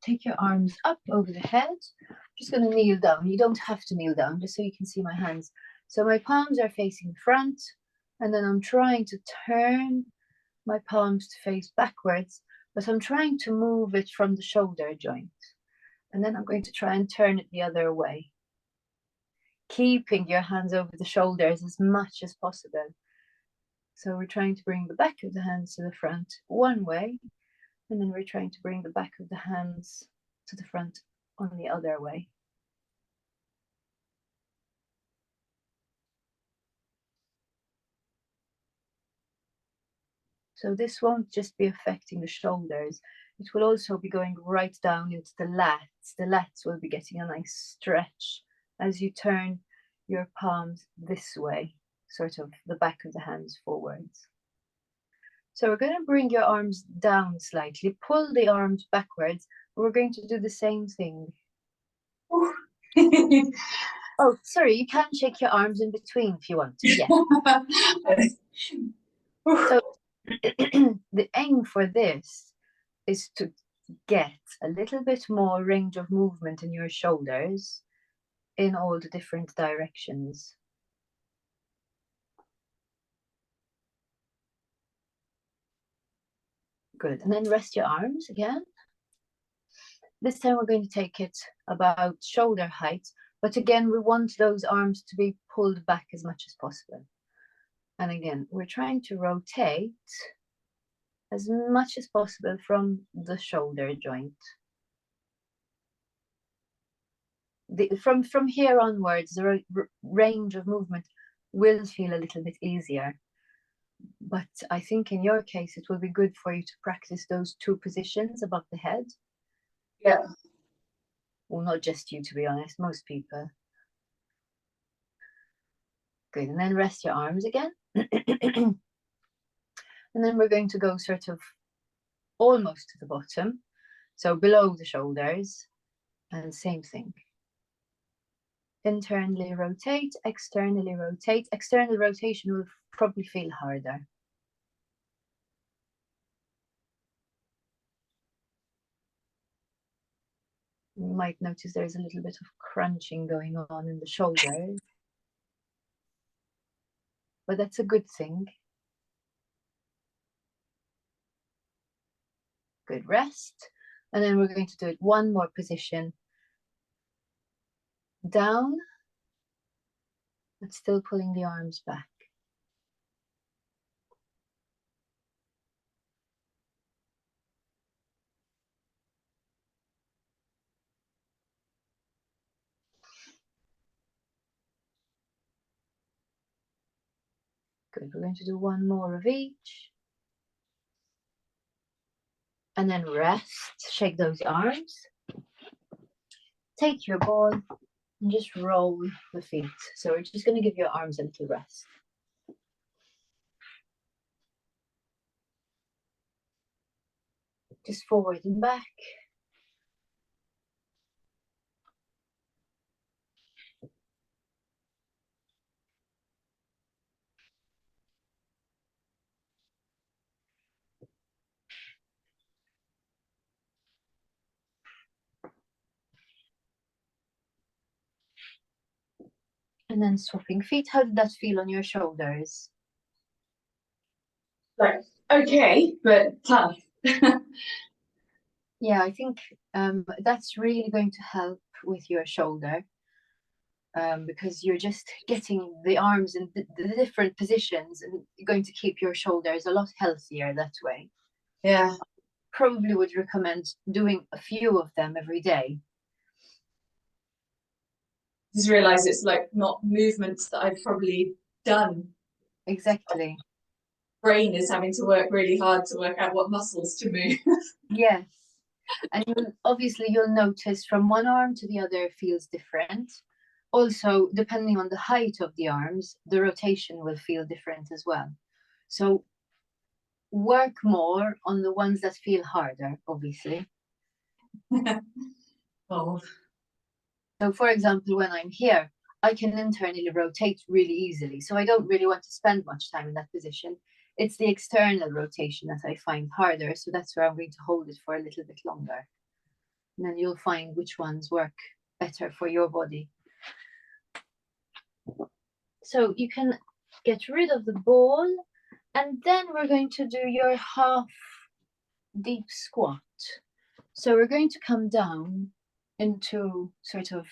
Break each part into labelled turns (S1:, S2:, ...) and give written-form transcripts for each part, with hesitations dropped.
S1: take your arms up over the head. Just going to kneel down. You don't have to kneel down, just so you can see my hands. So my palms are facing front, and then I'm trying to turn my palms to face backwards, but I'm trying to move it from the shoulder joint. And then I'm going to try and turn it the other way, keeping your hands over the shoulders as much as possible. So we're trying to bring the back of the hands to the front one way, and then we're trying to bring the back of the hands to the front on the other way. So this won't just be affecting the shoulders, it will also be going right down into the lats. The lats will be getting a nice stretch as you turn your palms this way, sort of the back of the hands forwards. So we're going to bring your arms down slightly, pull the arms backwards. We're going to do the same thing. Oh, sorry, you can shake your arms in between if you want to, yeah. So the aim for this is to get a little bit more range of movement in your shoulders in all the different directions. Good, and then rest your arms again. This time we're going to take it about shoulder height, but again, we want those arms to be pulled back as much as possible. And again, we're trying to rotate as much as possible from the shoulder joint. From here onwards, the range of movement will feel a little bit easier. But I think in your case, it will be good for you to practice those two positions above the head.
S2: Yeah.
S1: Well, not just you, to be honest, most people. Good, and then rest your arms again. And then we're going to go sort of almost to the bottom, so below the shoulders, and same thing. Internally rotate, externally rotate. External rotation will probably feel harder. You might notice there's a little bit of crunching going on in the shoulders, but that's a good thing. Good, rest. And then we're going to do it one more position. Down, but still pulling the arms back. Good, we're going to do one more of each. And then rest, shake those arms. Take your ball and just roll the feet. So we're just going to give your arms a little rest. Just forward and back. And then swapping feet. How did that feel on your shoulders?
S2: Like, okay, but tough.
S1: Yeah, I think that's really going to help with your shoulder because you're just getting the arms in the different positions and going to keep your shoulders a lot healthier that way.
S2: Yeah.
S1: Probably would recommend doing a few of them every day.
S2: Just realize it's like not movements that I've probably done.
S1: Exactly.
S2: Brain is having to work really hard to work out what muscles to move.
S1: Yes. And obviously you'll notice from one arm to the other feels different. Also, depending on the height of the arms, the rotation will feel different as well. So work more on the ones that feel harder, obviously.
S2: Oh.
S1: So for example, when I'm here, I can internally rotate really easily. So I don't really want to spend much time in that position. It's the external rotation that I find harder. So that's where I'm going to hold it for a little bit longer. And then you'll find which ones work better for your body. So you can get rid of the ball, and then we're going to do your half deep squat. So we're going to come down into sort of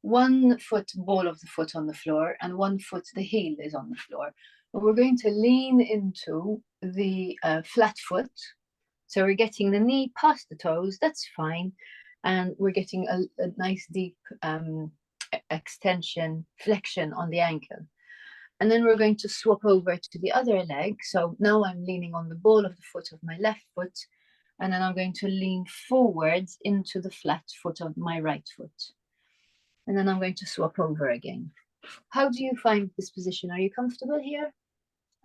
S1: 1 foot, ball of the foot on the floor, and 1 foot, the heel is on the floor. But we're going to lean into the flat foot. So we're getting the knee past the toes, that's fine. And we're getting a nice deep extension, flexion on the ankle. And then we're going to swap over to the other leg. So now I'm leaning on the ball of the foot of my left foot, and then I'm going to lean forwards into the flat foot of my right foot. And then I'm going to swap over again. How do you find this position? Are you comfortable here?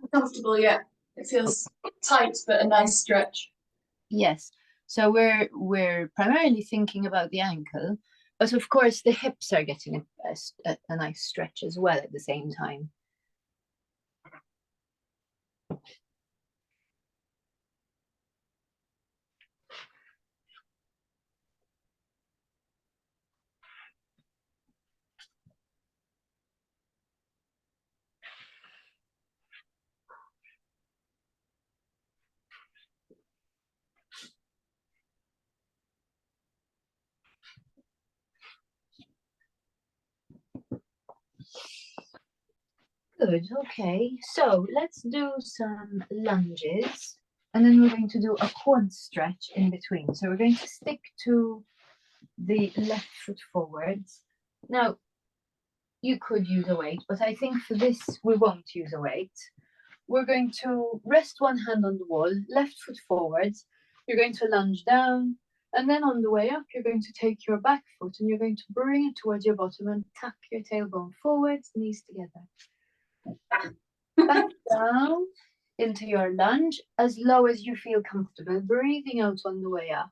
S2: I'm comfortable, yeah. It feels tight, but a nice stretch.
S1: Yes. So we're primarily thinking about the ankle, but of course the hips are getting a nice stretch as well at the same time. Good, okay. So let's do some lunges, and then we're going to do a quad stretch in between. So we're going to stick to the left foot forwards. Now, you could use a weight, but I think for this, we won't use a weight. We're going to rest one hand on the wall, left foot forwards. You're going to lunge down, and then on the way up, you're going to take your back foot and you're going to bring it towards your bottom and tuck your tailbone forwards, knees together. Back down into your lunge as low as you feel comfortable, breathing out on the way up.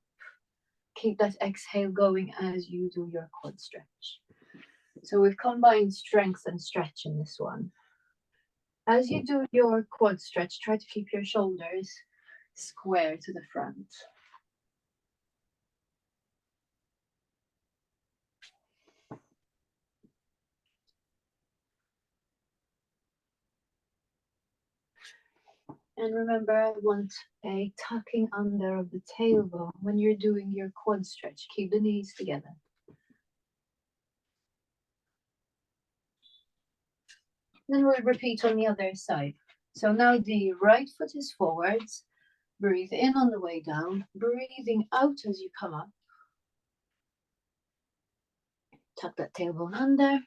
S1: Keep that exhale going as you do your quad stretch. So we've combined strength and stretch in this one. As you do your quad stretch, try to keep your shoulders square to the front. And remember, I want a tucking under of the tailbone when you're doing your quad stretch. Keep the knees together. Then we'll repeat on the other side. So now the right foot is forwards. Breathe in on the way down, breathing out as you come up. Tuck that tailbone under.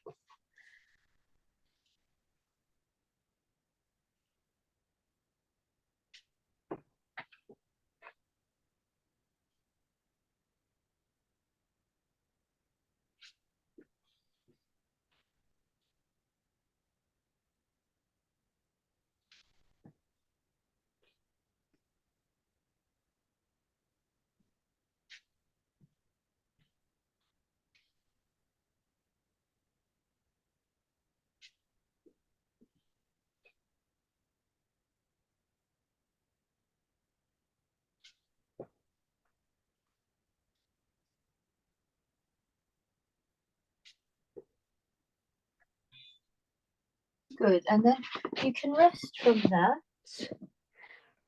S1: Good, and then you can rest from that.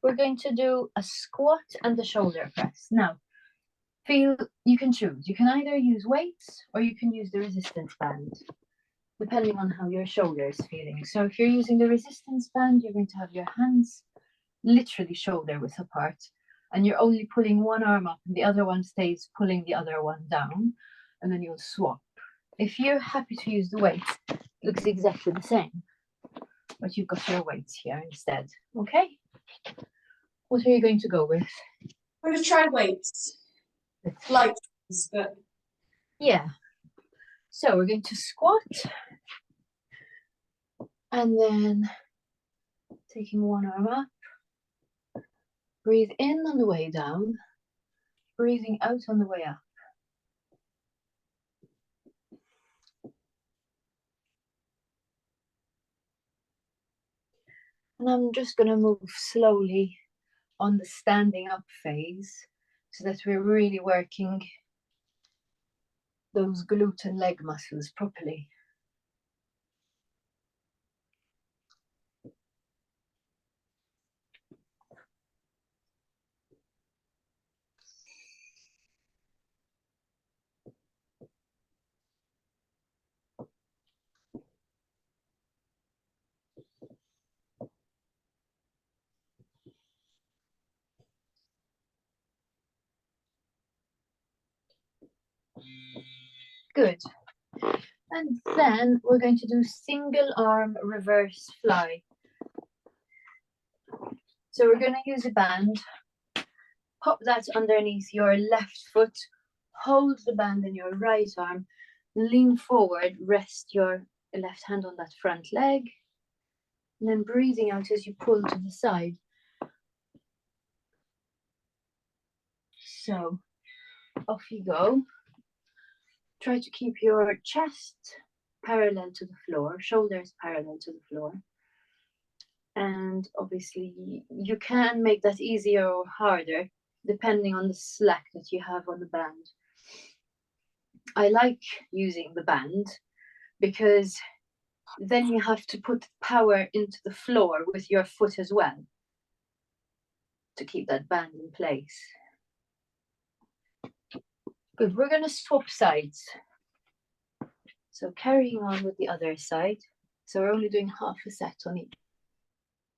S1: We're going to do a squat and a shoulder press. Now, you can choose. You can either use weights or you can use the resistance band, depending on how your shoulder is feeling. So if you're using the resistance band, you're going to have your hands literally shoulder width apart, and you're only pulling one arm up and the other one stays pulling the other one down, and then you'll swap. If you're happy to use the weights, it looks exactly the same, but you've got your weights here instead. Okay, what are you going to go with?
S2: I'm going to try weights. Light ones, but
S1: yeah. So we're going to squat, and then taking one arm up, breathe in on the way down, breathing out on the way up. And I'm just going to move slowly on the standing up phase so that we're really working those glute and leg muscles properly. Good. And then we're going to do single arm reverse fly. So we're going to use a band, pop that underneath your left foot, hold the band in your right arm, lean forward, rest your left hand on that front leg, and then breathing out as you pull to the side. So off you go. Try to keep your chest parallel to the floor, shoulders parallel to the floor. And obviously you can make that easier or harder depending on the slack that you have on the band. I like using the band because then you have to put power into the floor with your foot as well to keep that band in place. Good, we're going to swap sides. So carrying on with the other side. So we're only doing half a set on each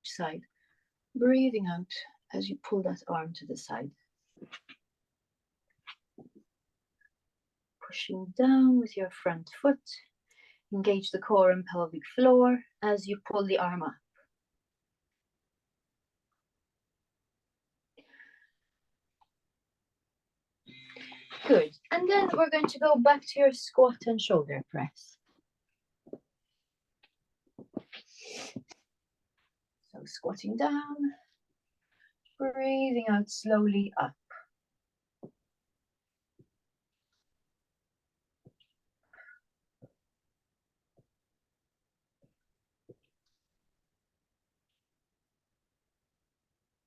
S1: side. Breathing out as you pull that arm to the side. Pushing down with your front foot. Engage the core and pelvic floor as you pull the arm up. Good. And then we're going to go back to your squat and shoulder press. So squatting down, breathing out slowly up.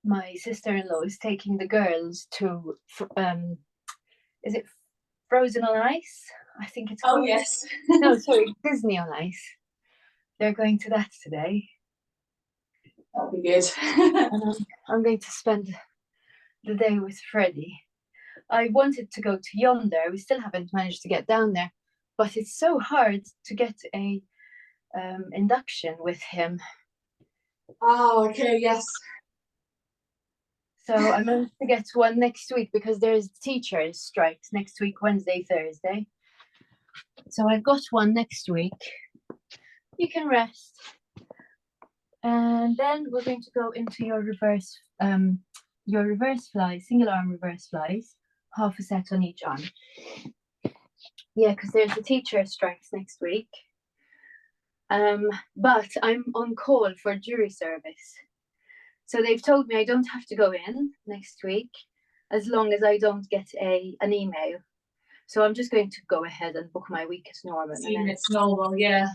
S1: My sister-in-law is taking the girls to, is it Frozen on Ice? I think it's called.
S2: Oh, yes.
S1: No, sorry, Disney on Ice. They're going to that today.
S2: That'll be good.
S1: And I'm going to spend the day with Freddie. I wanted to go to Yonder. We still haven't managed to get down there, but it's so hard to get a induction with him.
S2: Oh, okay, yes.
S1: So I managed to get one next week because there's teachers' strikes next week, Wednesday, Thursday. So I've got one next week. You can rest. And then we're going to go into your reverse fly, single arm reverse flies, half a set on each arm. Yeah, because there's the teacher strikes next week. But I'm on call for jury service. So they've told me I don't have to go in next week as long as I don't get an email. So I'm just going to go ahead and book my week as normal.
S2: It's normal, yeah.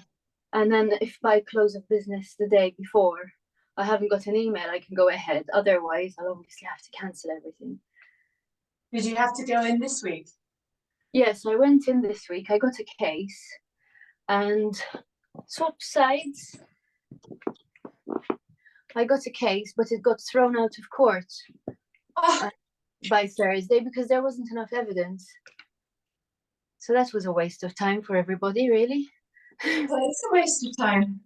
S1: And then if by close of business the day before I haven't got an email, I can go ahead. Otherwise, I'll obviously have to cancel everything.
S2: Did you have to go in this week?
S1: Yes, I went in this week. I got a case and swap sides. I got a case, but it got thrown out of court by Thursday because there wasn't enough evidence. So that was a waste of time for everybody, really.
S2: Well, it's a waste of time.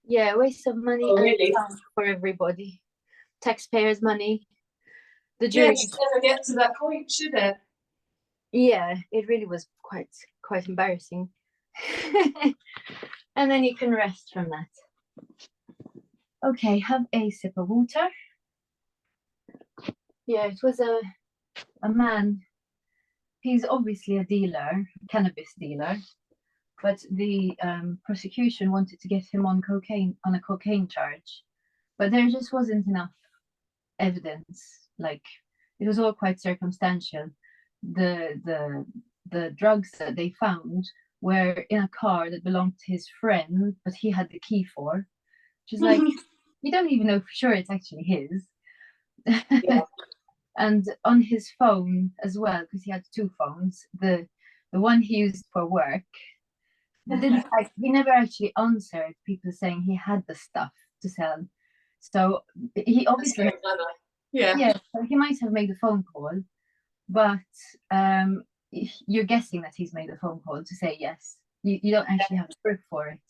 S1: Yeah, waste of money
S2: really?
S1: and time for everybody. Taxpayers' money. The
S2: Yeah,
S1: jury.
S2: it should never get to that point, should it?
S1: Yeah, it really was quite embarrassing. And then you can rest from that. Okay, have a sip of water. Yeah, it was a man. He's obviously a dealer, cannabis dealer, but the prosecution wanted to get him on a cocaine charge, but there just wasn't enough evidence. Like, it was all quite circumstantial. The drugs that they found were in a car that belonged to his friend, but he had the key for, which is like, you don't even know for sure it's actually his.
S2: Yeah.
S1: And on his phone as well, because he had two phones, the the one he used for work, he never actually answered people saying he had the stuff to sell. So he obviously,
S2: That's very clever. Yeah.
S1: yeah, so he might have made a phone call, but you're guessing that he's made a phone call to say yes. You don't actually have a proof for it.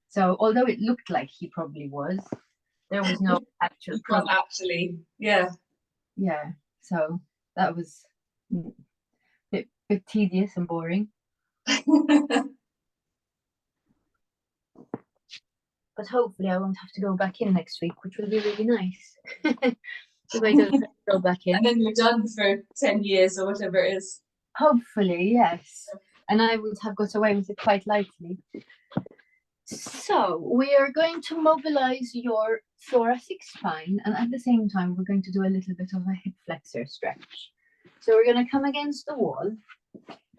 S1: So although it looked like he probably was, there was no actual
S2: You
S1: proof.
S2: can't actually, yeah.
S1: Yeah, so that was a bit tedious and boring. But hopefully I won't have to go back in next week, which will be really nice. If I don't have to go back in.
S2: And then you're done for 10 years or whatever it is.
S1: Hopefully, yes. And I would have got away with it quite lightly. So we are going to mobilize your thoracic spine, and at the same time, we're going to do a little bit of a hip flexor stretch. So we're going to come against the wall.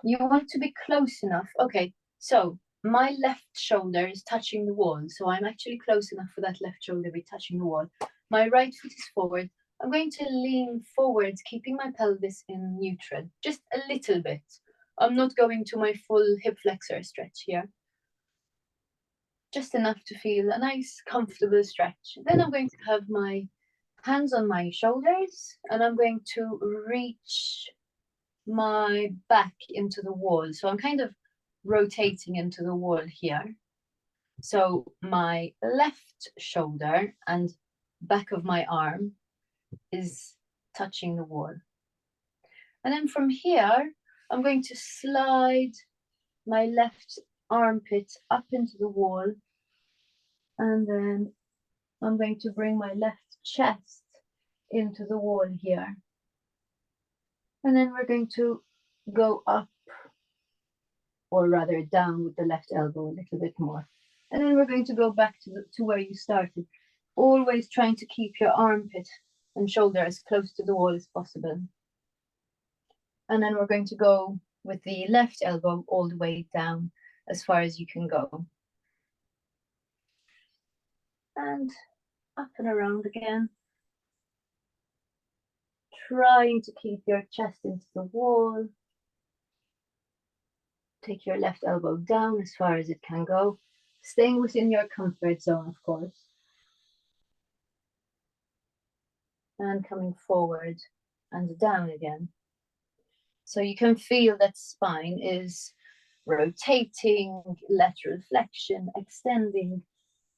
S1: You want to be close enough. Okay, so my left shoulder is touching the wall, so I'm actually close enough for that left shoulder to be touching the wall. My right foot is forward. I'm going to lean forwards, keeping my pelvis in neutral, just a little bit. I'm not going to my full hip flexor stretch here. Just enough to feel a nice, comfortable stretch. Then I'm going to have my hands on my shoulders, and I'm going to reach my back into the wall. So I'm kind of rotating into the wall here. So my left shoulder and back of my arm is touching the wall. And then from here, I'm going to slide my left armpit up into the wall. And then I'm going to bring my left chest into the wall here. And then we're going to go up, or rather down with the left elbow a little bit more. And then we're going to go back to where you started, always trying to keep your armpit and shoulder as close to the wall as possible. And then we're going to go with the left elbow all the way down as far as you can go. And up and around again. Trying to keep your chest into the wall. Take your left elbow down as far as it can go, staying within your comfort zone, of course. And coming forward and down again. So you can feel that spine is rotating, lateral flexion, extending,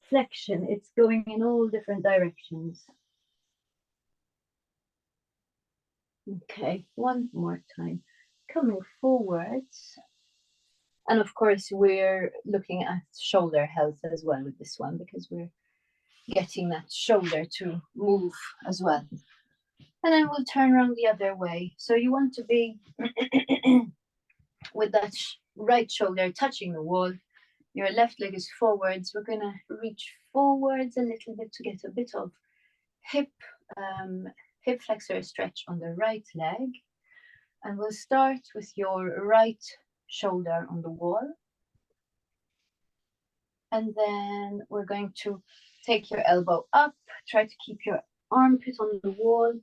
S1: flexion. It's going in all different directions. Okay, one more time. Coming forwards. And of course, we're looking at shoulder health as well with this one, because we're getting that shoulder to move as well. And then we'll turn around the other way. So you want to be with that right shoulder touching the wall. Your left leg is forwards. We're gonna reach forwards a little bit to get a bit of hip flexor stretch on the right leg. And we'll start with your right shoulder on the wall. And then we're going to take your elbow up, try to keep your armpit on the wall,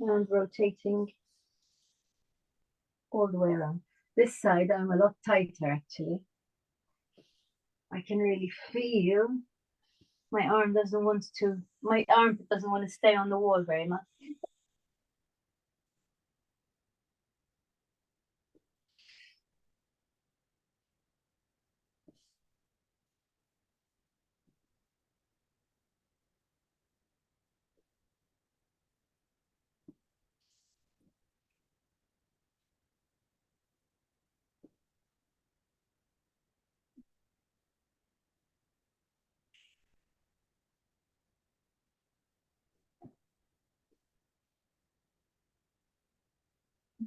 S1: and rotating all the way around. This side, I'm a lot tighter actually. I can really feel my armpit doesn't want to stay on the wall very much.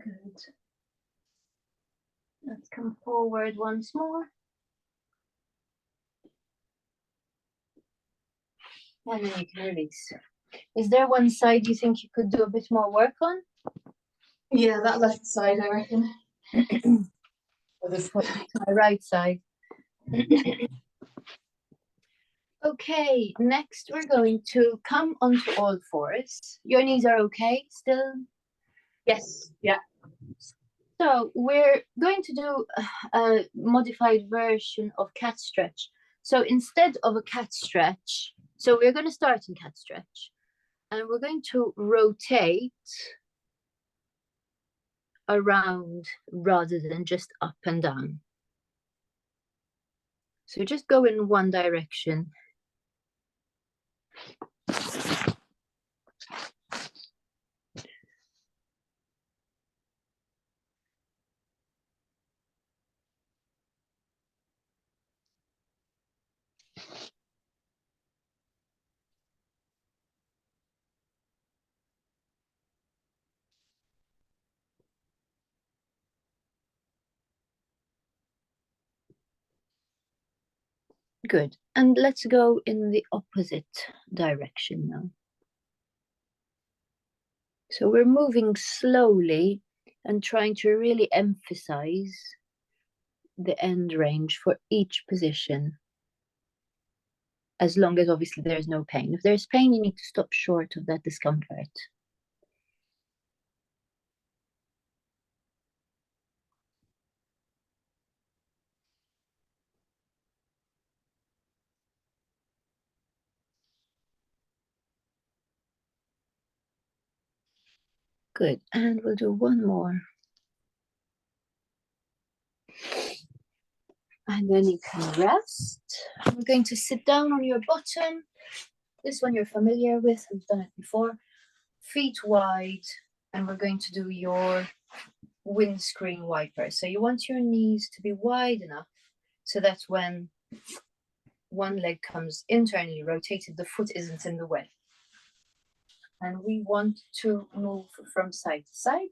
S1: Good. Let's come forward once more. And then you can release. Is there one side you think you could do a bit more work on?
S2: Yeah, that left side, I reckon.
S1: Or my right side. Okay, next we're going to come onto all fours. Your knees are okay still?
S2: Yes, yeah.
S1: So we're going to do a modified version of cat stretch. So instead of a cat stretch, so we're going to start in cat stretch and we're going to rotate around rather than just up and down. So just go in one direction. Good. And let's go in the opposite direction now. So we're moving slowly and trying to really emphasize the end range for each position. As long as obviously there's no pain. If there's pain, you need to stop short of that discomfort. Good, and we'll do one more. And then you can rest. We're going to sit down on your bottom. This one you're familiar with, we've done it before. Feet wide, and we're going to do your windscreen wiper. So you want your knees to be wide enough so that when one leg comes internally rotated, the foot isn't in the way. And we want to move from side to side,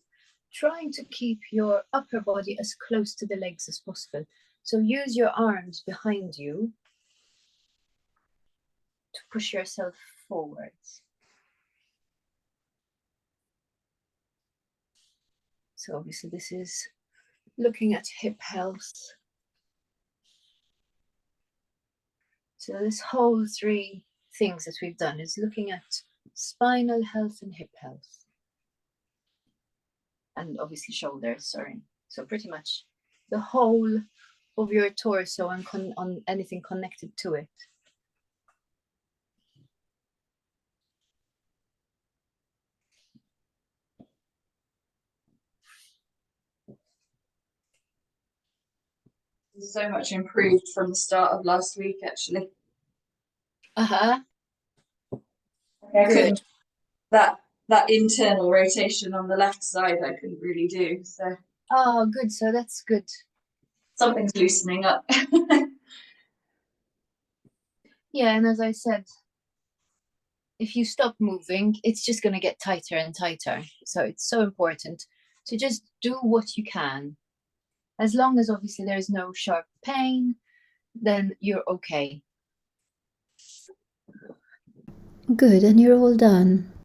S1: trying to keep your upper body as close to the legs as possible. So use your arms behind you to push yourself forwards. So obviously this is looking at hip health. So this whole three things that we've done is looking at spinal health and hip health. And obviously shoulders, sorry. So pretty much the whole of your torso and on anything connected to it.
S2: So much improved from the start of last week, actually.
S1: Uh-huh.
S2: I couldn't, that internal rotation on the left side I couldn't really do. So
S1: Oh, good. So that's good.
S2: Something's loosening up.
S1: Yeah, and as I said, if you stop moving, it's just going to get tighter and tighter. So it's so important to just do what you can. As long as obviously there is no sharp pain, then you're okay. Good, and you're all done.